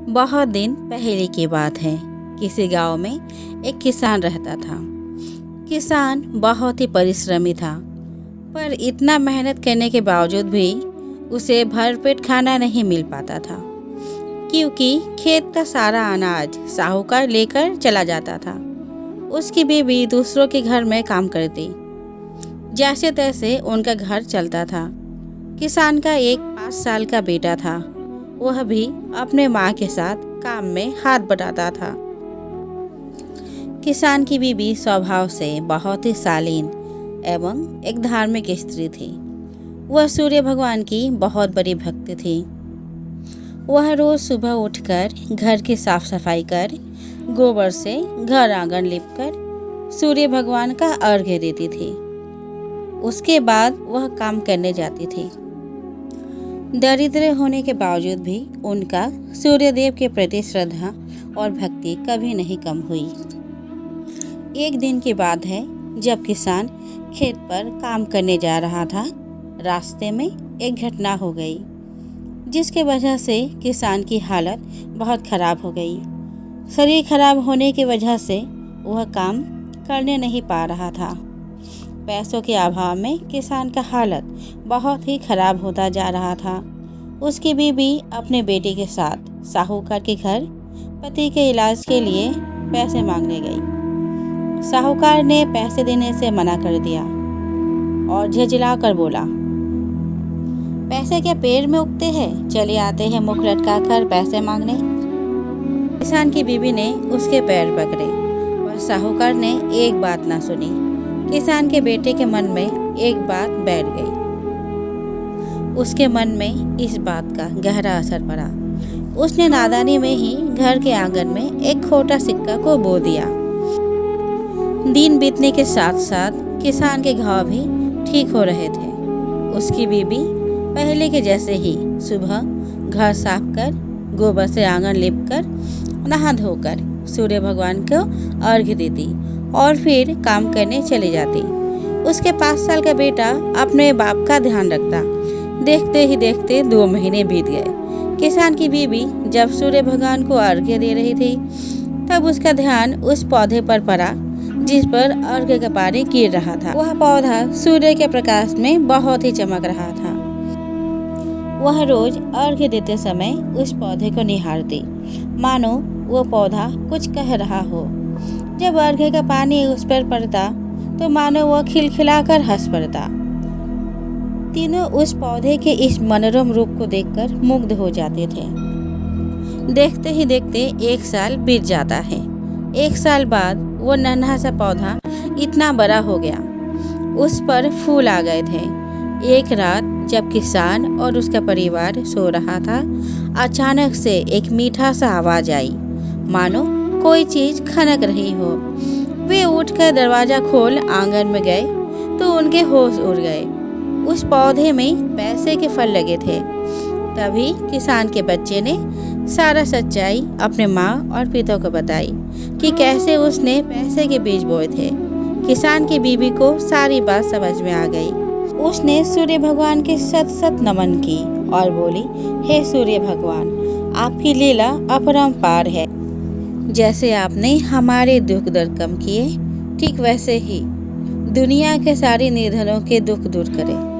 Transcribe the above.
बहुत दिन पहले की बात है। किसी गांव में एक किसान रहता था। किसान बहुत ही परिश्रमी था, पर इतना मेहनत करने के बावजूद भी उसे भरपेट खाना नहीं मिल पाता था, क्योंकि खेत का सारा अनाज साहूकार लेकर चला जाता था। उसकी बीवी दूसरों के घर में काम करती, जैसे तैसे उनका घर चलता था। किसान का एक 5 साल का बेटा था। वह भी अपने माँ के साथ काम में हाथ बटाता था। किसान की बीवी स्वभाव से बहुत ही शालीन एवं एक धार्मिक स्त्री थी। वह सूर्य भगवान की बहुत बड़ी भक्त थी। वह रोज सुबह उठकर घर की साफ सफाई कर, गोबर से घर आंगन लिपकर सूर्य भगवान का अर्घ्य देती थी। उसके बाद वह काम करने जाती थी। दरिद्र होने के बावजूद भी उनका सूर्यदेव के प्रति श्रद्धा और भक्ति कभी नहीं कम हुई। एक दिन की बात है, जब किसान खेत पर काम करने जा रहा था। रास्ते में एक घटना हो गई, जिसके वजह से किसान की हालत बहुत खराब हो गई। शरीर खराब होने की वजह से वह काम करने नहीं पा रहा था। पैसों के अभाव में किसान का हालत बहुत ही खराब होता जा रहा था। उसकी बीवी अपने बेटे के साथ साहूकार के घर पति के इलाज के लिए पैसे मांगने गई। साहूकार ने पैसे देने से मना कर दिया और झिझला कर बोला, पैसे क्या पेड़ में उगते हैं? चले आते हैं मुख लटका कर पैसे मांगने। किसान की बीवी ने उसके पैर पकड़े, पर साहूकार ने एक बात ना सुनी। किसान के बेटे के मन में एक बात बैठ गई। उसके मन में इस बात का गहरा असर पड़ा। उसने नादानी में ही घर के आंगन में एक खोटा सिक्का को बो दिया। दिन बीतने के साथ साथ किसान के घाव भी ठीक हो रहे थे। उसकी बीवी पहले के जैसे ही सुबह घर साफ कर, गोबर से आंगन लिपकर, नहा धोकर सूर्य भगवान को अर्घ्य देती और फिर काम करने चली जाती। उसके 5 साल का बेटा अपने बाप का ध्यान रखता। देखते ही देखते 2 महीने बीत गए। किसान की बीवी जब सूर्य भगवान को अर्घ्य दे रही थी, तब उसका ध्यान उस पौधे पर पड़ा जिस पर अर्घ्य का पानी गिर रहा था। वह पौधा सूर्य के प्रकाश में बहुत ही चमक रहा था। वह रोज अर्घ्य देते समय उस पौधे को निहारती, मानो वो पौधा कुछ कह रहा हो। जब अर्घ्य का पानी उस पर पड़ता तो मानो वह खिलखिलाकर हंस पड़ता। तीनों उस पौधे के इस मनोरम रूप को देखकर मुग्ध हो जाते थे। देखते ही देखते 1 साल बीत जाता है। 1 साल बाद वो नन्हा सा पौधा इतना बड़ा हो गया। उस पर फूल आ गए थे। एक रात जब किसान और उसका परिवार सो रहा था, अचानक से एक मीठा सा आवाज आई, मानो कोई चीज खनक रही हो। वे उठकर दरवाजा खोल आंगन में गए तो उनके होश उड़ गए। उस पौधे में पैसे के फल लगे थे। तभी किसान के बच्चे ने सारा सच्चाई अपने माँ और पिता को बताई कि कैसे उसने पैसे के बीज बोए थे। किसान की बीवी को सारी बात समझ में आ गई। उसने सूर्य भगवान के सत सत नमन की और बोली, हे सूर्य भगवान, आपकी लीला अपरंपार है। जैसे आपने हमारे दुख दर्द कम किए, ठीक वैसे ही दुनिया के सारे निर्धनों के दुख दूर करें।